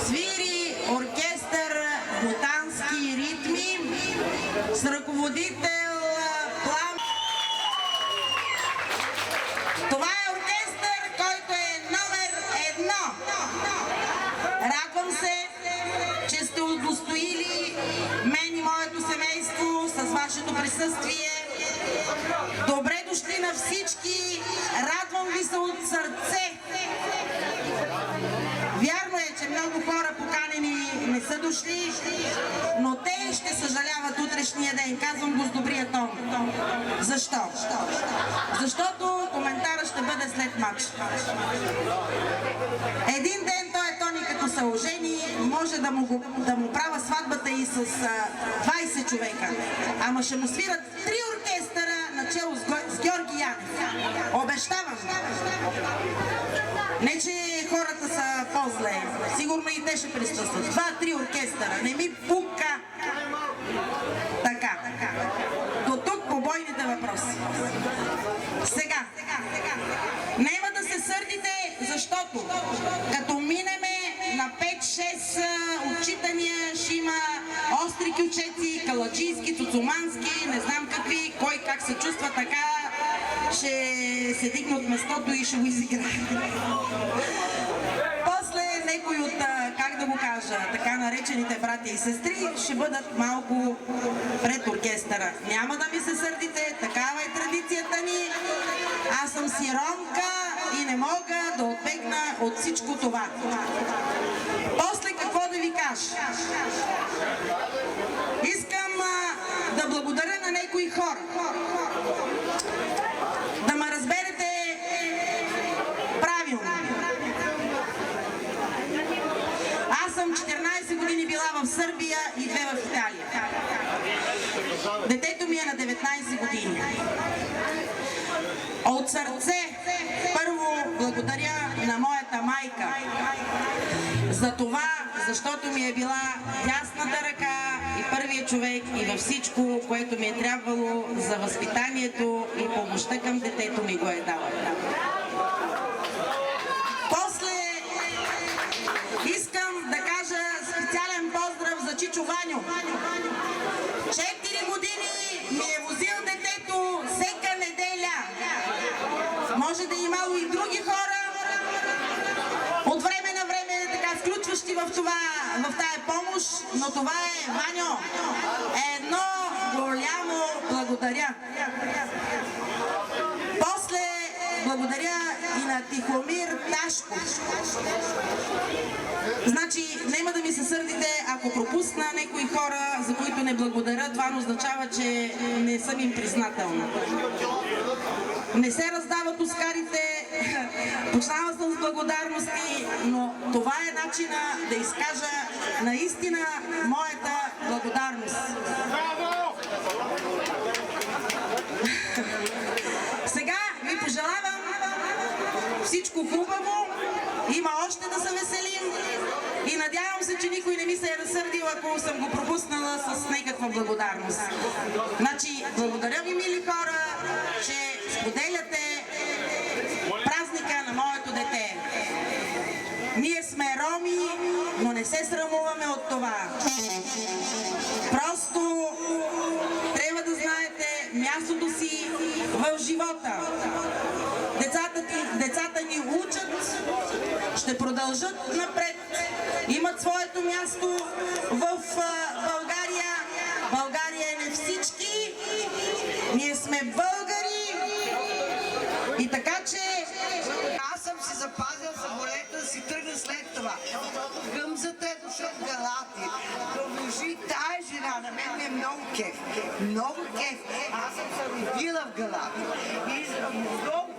свири оркестър ботански ритми с ръководител Плам. Това е оркестър, който е номер 1. Радвам се, че сте удостоили мен и моето семейство с вашето присъствие. Добре дошли на всички, радвам ви се от сърце. Вярно е, че много хора поканени не са дошли, но те ще съжаляват утрешния ден. Казвам го с добрия тон. Защо? Защото коментарът ще бъде след матч. Един ден той е Тони, като се ожени, може да му правя сватбата и с 20 човека. Ама ще му свират 3 оркестъра начело с Георги Янев. Обещавам. Не, че хората са по-зле. Сигурно и те ще присъстват. 2-3 оркестъра. Не ми пука. Така. До тук побойните въпроси. Сега. Няма да се сърдите, защото като минеме на 5-6 отчитания, ще има остри кючеци, каладжийски, цуцумански, не знам какви, кой как се чувства така, ще се дигне от местото и ще го изиграе. После някой от, как да го кажа, така наречените братя и сестри ще бъдат малко пред оркестъра. Няма да ми се сърдите, такава е традицията ни. Аз съм си ромка и не мога да отбегна от всичко това. После какво да ви кажа? Искам да благодаря на някои хора. Да ме разберете правилно. Аз съм 14 години била в Сърбия и 2 в Италия. Детето ми е на 19 години. От сърце първо благодаря на моята майка за това, защото ми е била дясната ръка и първият човек и във всичко, което ми е трябвало за възпитанието и помощта към детето ми го е дала. После искам да кажа специален поздрав за Чичо Ваню. 4 години ми е возил детето всека неделя. Може да е имало и други хора от време на време така включващи в тая помощ, но това е, Ваньо, едно голямо благодаря. После благодаря и на Тихомир Ташко. Значи, няма да ми се сърдите, ако пропусна някои хора, за които не благодаря, това не означава, че не съм им признателна. Не се раздават оскарите, почнава съм с благодарности, но това е начина да изкажа наистина моята благодарност. Сега ви пожелавам всичко хубаво, има още да се веселим и надявам се, че никой не ми се е разсърдил, ако съм го пропуснала с някаква благодарност. Значи, благодаря ви, мили хора, че споделяте празника на моето дете. Ние сме роми, но не се срамуваме от това. Просто трябва да знаете мястото си в живота. Децата ни учат, ще продължат напред, имат своето място в България. България е не всички, ние сме българи и така че... Аз съм си запазил самолета да си тръгна след това. Гъмзата е дошъл в Галати. Да вложи тая жена, на мен ми е много кеф. Много кеф. Аз съм се родила в Галати. И много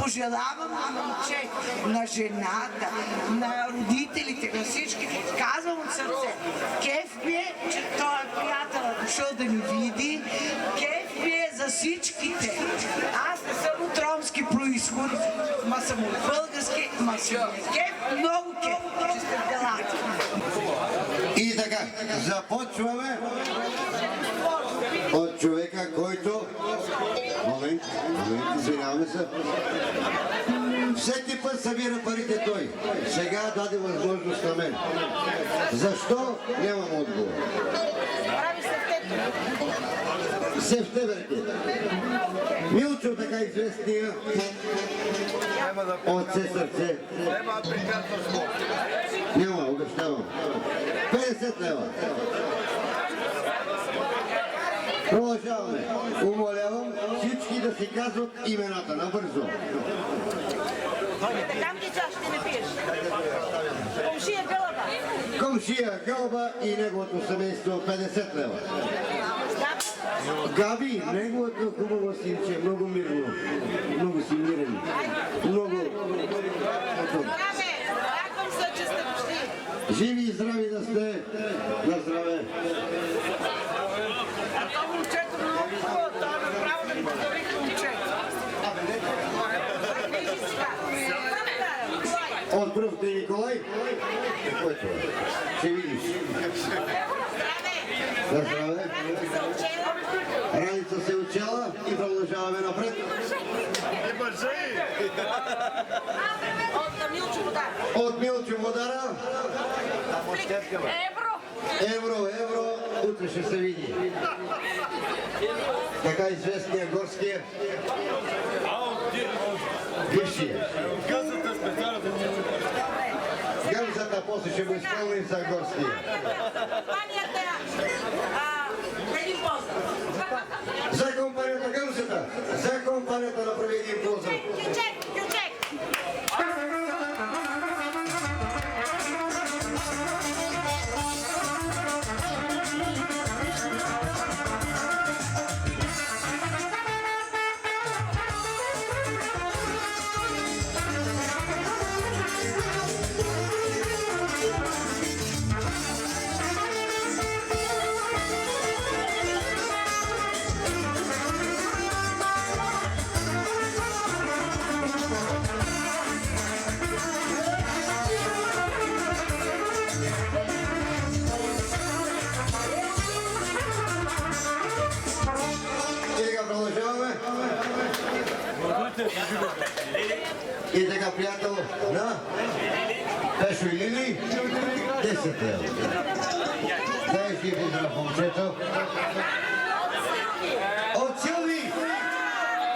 пожелавам на момче, на жената, на родителите, на всички. Казвам от сърце. Кеф ми е, че той приятел е дошъл да ни види. Кеф ми е за всичките. Аз не съм от ромски произход, ма съм от български, ма си кеф, много кеф, че сте в Галати. И така, започваме от човека, който... Момент, извиняваме се. всеки път събира парите той. Сега даде възможност на мен. Защо? Нямам отговор. Прави Септември. Милчо, така известния от все сърце. Няма, обещавам. 50 лева. Продължаваме. Умолявам всички да си казват имената набързо. Там ти чаш ще не пиеш. Комшия Гълъба. Комшия Гълъба и неговото семейство 50 лева. Габи, неговото хубаво синче, много мирно, много си мирен, много... Здраве! Радвам се, че сте дошли. Живи и здрави да сте, на здраве. А то момчето много хубаво, то е направо да ми подарих момчето. Вижи сега. От пръв ти Николай? Какво е това? Ще видиш. На здраве. Раница се учела и продължаваме напред. От Милчо Водар. От Милчо Водара. Евро, утре ще се види. Така известния горския. Бившия. Гъмзата после ще го изпълни за горския. Един поздрав. За компанията Гъмзата. За компанията направи един поздрав. Кючек! И така, приятел на Пешо и Лили, 10 лева. Дай си поздрав, момчето. От Силви!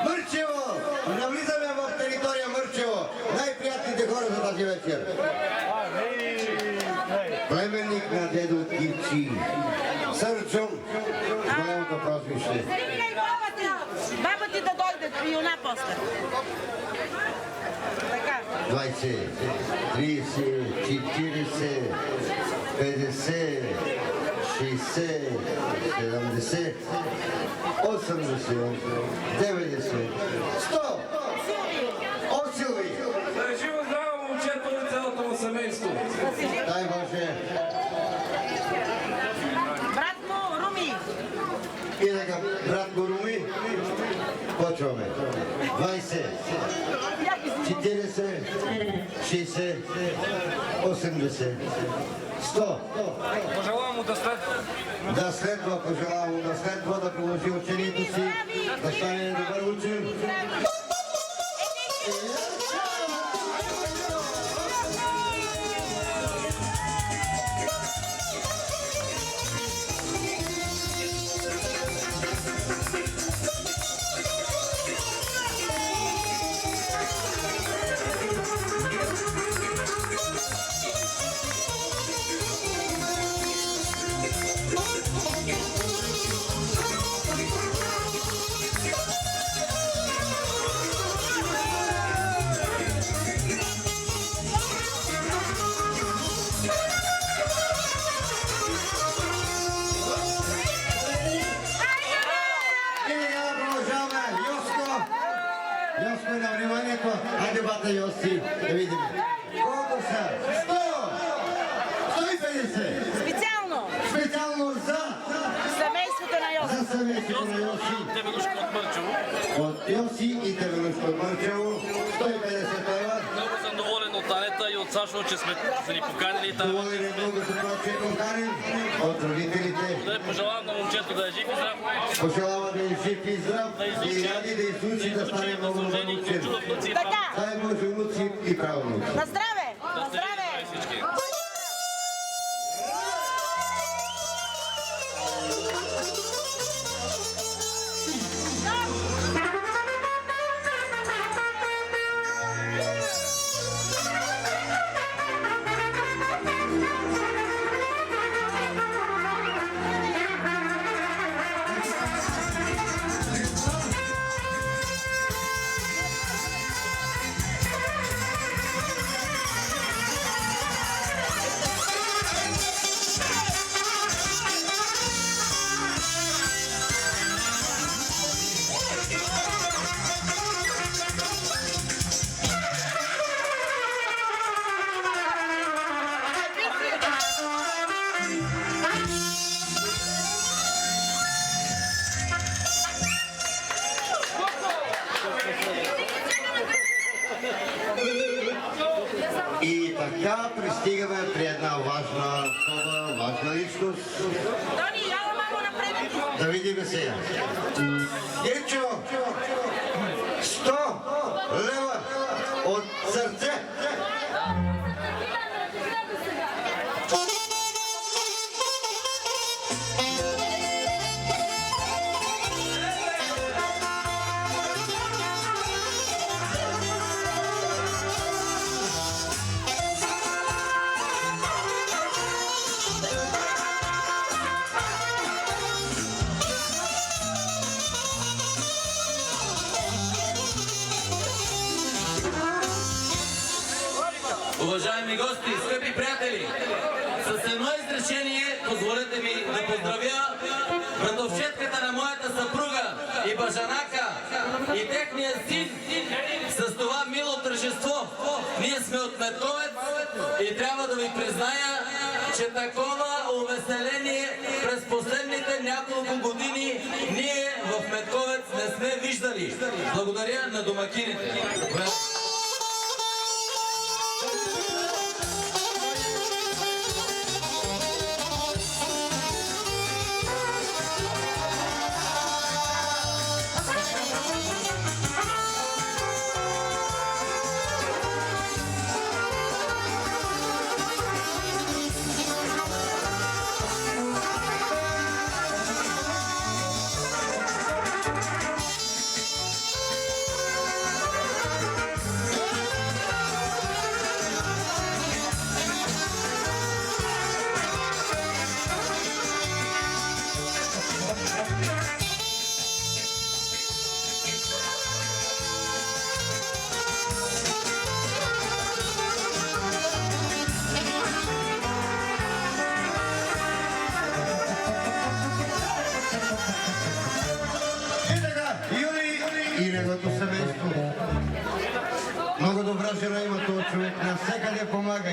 Мърчево! Навлизаме в територия Мърчево. Най-приятните хора за тази вечер. Племенник на дедо Кирчи. Сърчом с голямото прозвище. Баба ти да дойде и она после. Така. 20, 30, 40, 50, 60, 70, 80, 90, 100! От Силви! Живо здраво, момчето и цялото му семейство. Дай Боже! Брат му Руми. И така, брат му Руми, почваме. 20, 40, 60, 80, 100. Пожелавам му да следва. Да следва, пожелавам му да следва, да продължи учението си, да стане добър учен. Йоско на вниманието. Хайде, бата Йоси, да видим. Колко са? 100! 150! Специално Специално за семейството на Йоси. за семейството на Йоси. Тебелушка от Мърчево. От Йоси и Тебелушка от Мърчево. 150 лева. Много съм доволен от Анета и от Сашо приятно, че са ни поканили там. Доволен е много за това, че е поканен от родителите. Да пожелавам на момчето да е жив и здрав. Пожелава да е жив и здрав и ради да изучи да стане много добър учен. Дай Боже внуци и правонуци. На здраве! Да сте живи всички. И така пристигаме при една важна особа, важна личност. Тони, яла малко напред! Да видим сега. Гечо, 100 лева от сърце. Уважаеми гости, скъпи приятели, с едно изречение позволете ми да поздравя братовчетката на моята съпруга и бажанака и техния син с това мило тържество. Ние сме от Метковец и трябва да ви призная, че такова увеселение през последните няколко години ние в Метковец не сме виждали. Благодаря на домакините. И неговото семейство. Много добра жена има този човек, навсекъде помага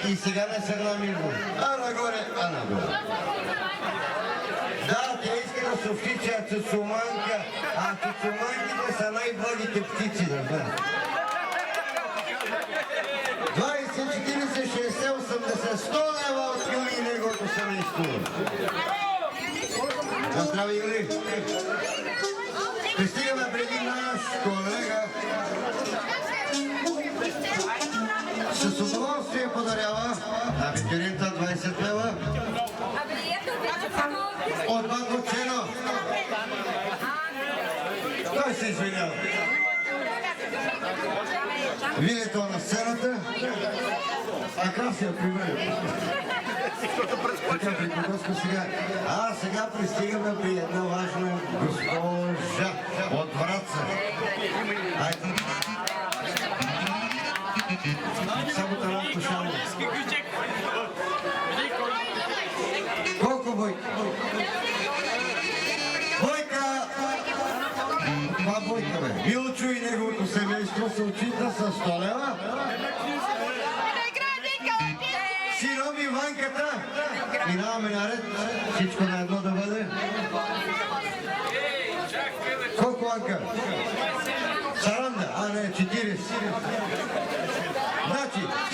и сега не се намирва. А нагоре, а надолу. Да, тя иска да съобщи, че е цуцуманка, а цуцуманките са най-благите птици, да знаеш. 20, 40, 60, 80, 100 лева от Юли и неговото семейство. Здрави, Юли! Пристигаме преди наш колега. С удоволствие подарява абитуриента 20 лева от Банкочено. Той се извинява. Видите на сцената, а Красия при мен. Така приключва сега. А сега пристигаме при една важна госпожа от Враца. Айде. Само таланто шално. Колко Бойка? Бойка! Това Бойка, бе. Билчо и неговото семейство се отчита с 100 лева. Сином и Ванката. Минаваме наред. Всичко на едно да бъде. Колко Ванка? 40. А не, 40.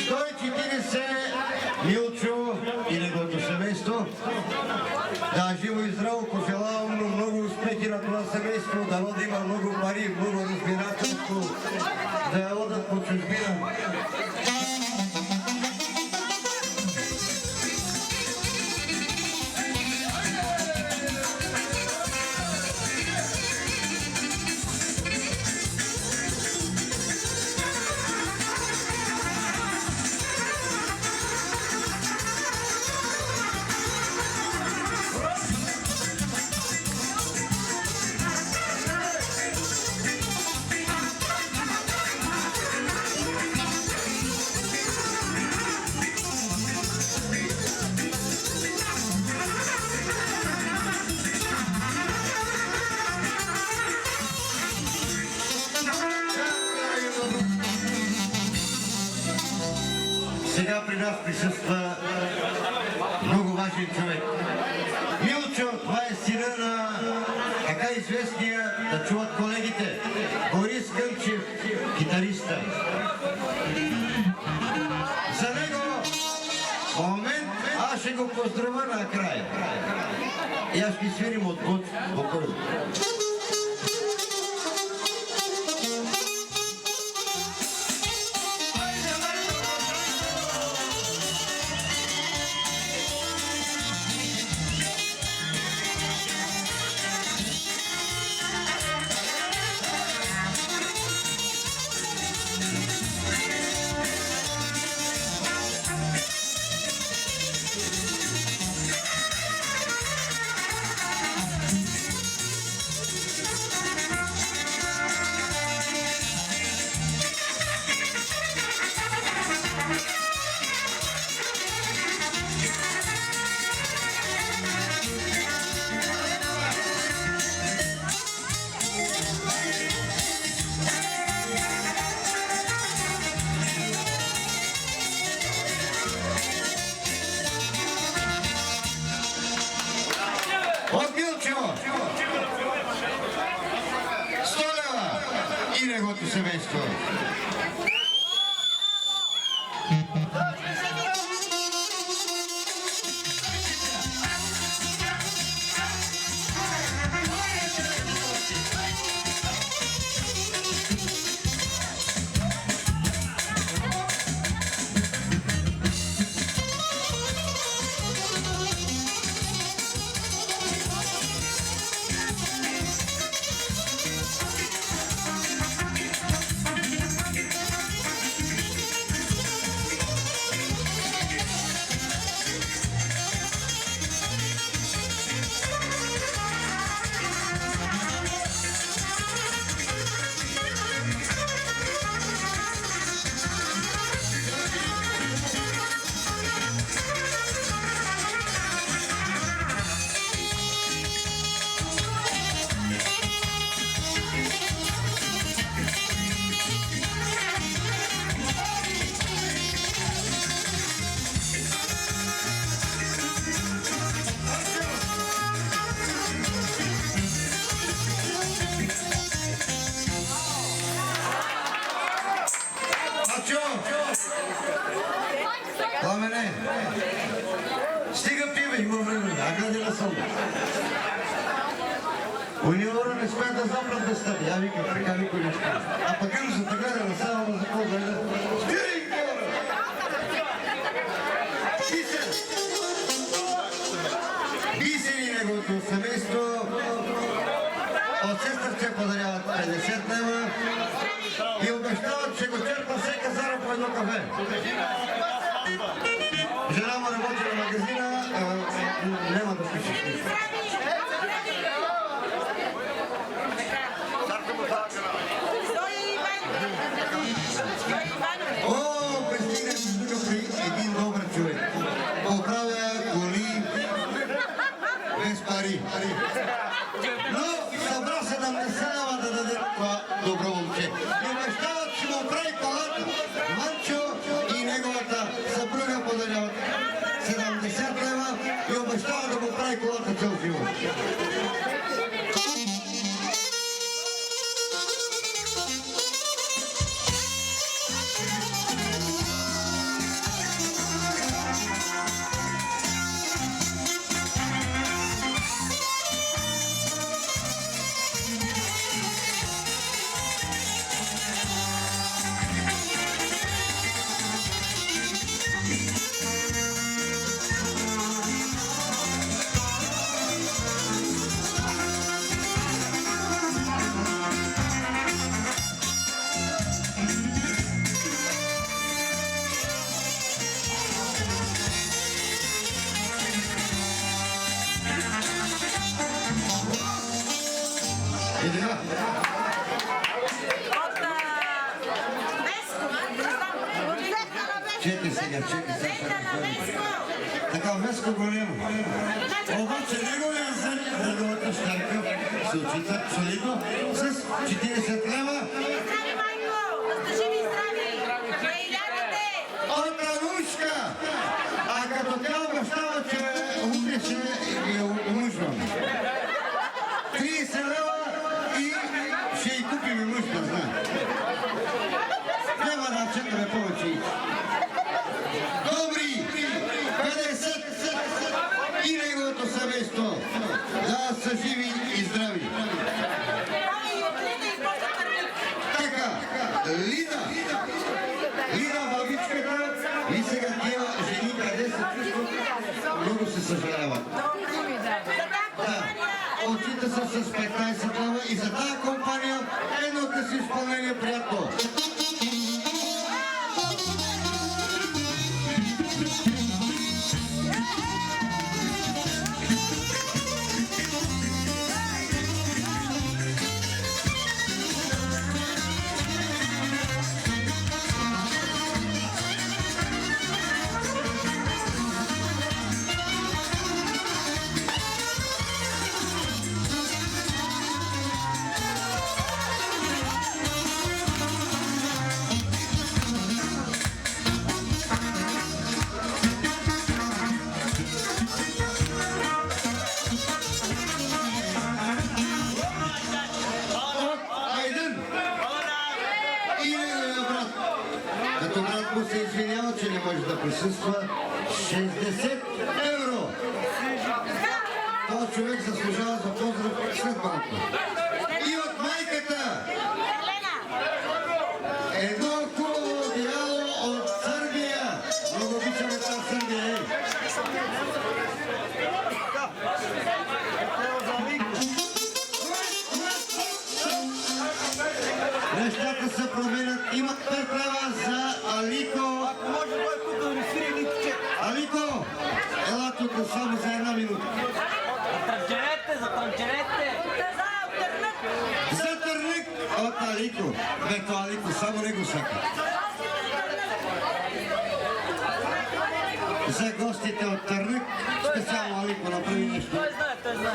140 Милчо и неговото семейство. Да, живо и здраво, пожелавам много успехи на това семейство, да има много пари, много разбирателство, да я водят по чужбина. Сега при нас присъства много важен човек. Милчо, това е сина на така известния, да чуват колегите, Борис Гълчев, китариста. За него момент аз ще го поздравя накрая. И аз ги свирим от Буч, покойно. От Милчо! 100 лева и неговото семейство. Пламене, стига пиве, има време, агадила съм. Унивора не смея да запрат да стане, я вика, така никой не спи. А пък им за така да насава на закон да иде. Спирай, хора! Бисен! Бисен и неговото семейство от сестрче подаряват 50 лева и обещават, че го черпа всека зара по едно кафе. Жена му работи на магазина, няма да пишеш нищо. О, пристигнах тук при един добър човек. Поправя коли без пари. Но събра 70 лева да даде това добро момче. И обещават, че му прави колата. Манчо и неговата съпруга подаряват 70 лева и обещава да му прави колата цял живот. Сега. Чекай сега. Така, Веско големо. Обаче неговия зет, неговата щарка се отчита солидно с 40 лева. От Анушка! А като тя обещава, че утре ще я умъжвам. 30 лева и ще й купим мъж, да знае. Няма да чекаме повече. Добри! 50 и неговото семейство. Да са живи и здрави. Така, Лида бабичката и сега тия жени къде се чувстват, много се съжаляват. Да, отчита се с 15 лева и за тази компания едното си изпълнение приятно. Се извинява, че не може да присъства. 60 евро! Този човек заслужава за поздрав след малко. И от майката! Едно хубаво одеяло от Сърбия! Много обичаме тази Сърбия, Нещата се променят. Имат 5 лева за Алико. Ако може да е тук да ми свири липче. Алико, ела тук само за една минута. За транчерете. За Търник от Алико. Бето Алико, само него сака. За гостите от Търник, специално Алико направи нещо. Той знае.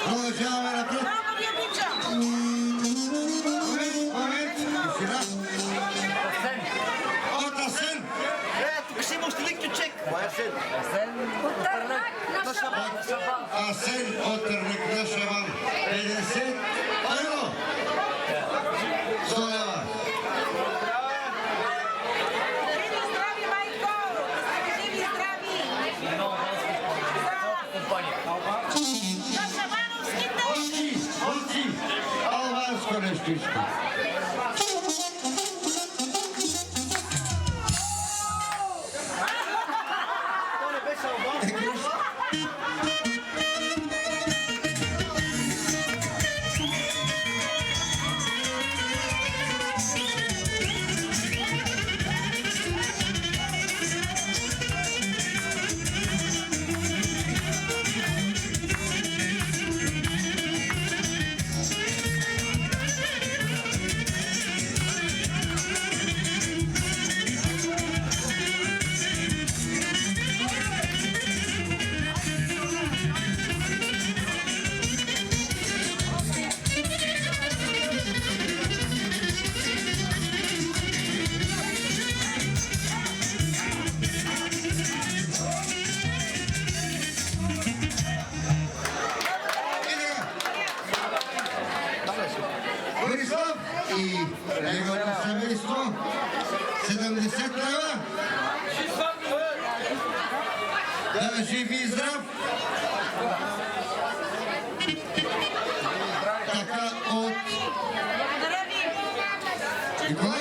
Продължаваме напред. Момент. От Асен. Тук ще има още лик чек. Асен от Търник на Шабан. 50 евро. 100 лева. Олци, албанско нещо иска. Борислав и неговото семейство 70 лева. Да, жив и здрав. Така от Николай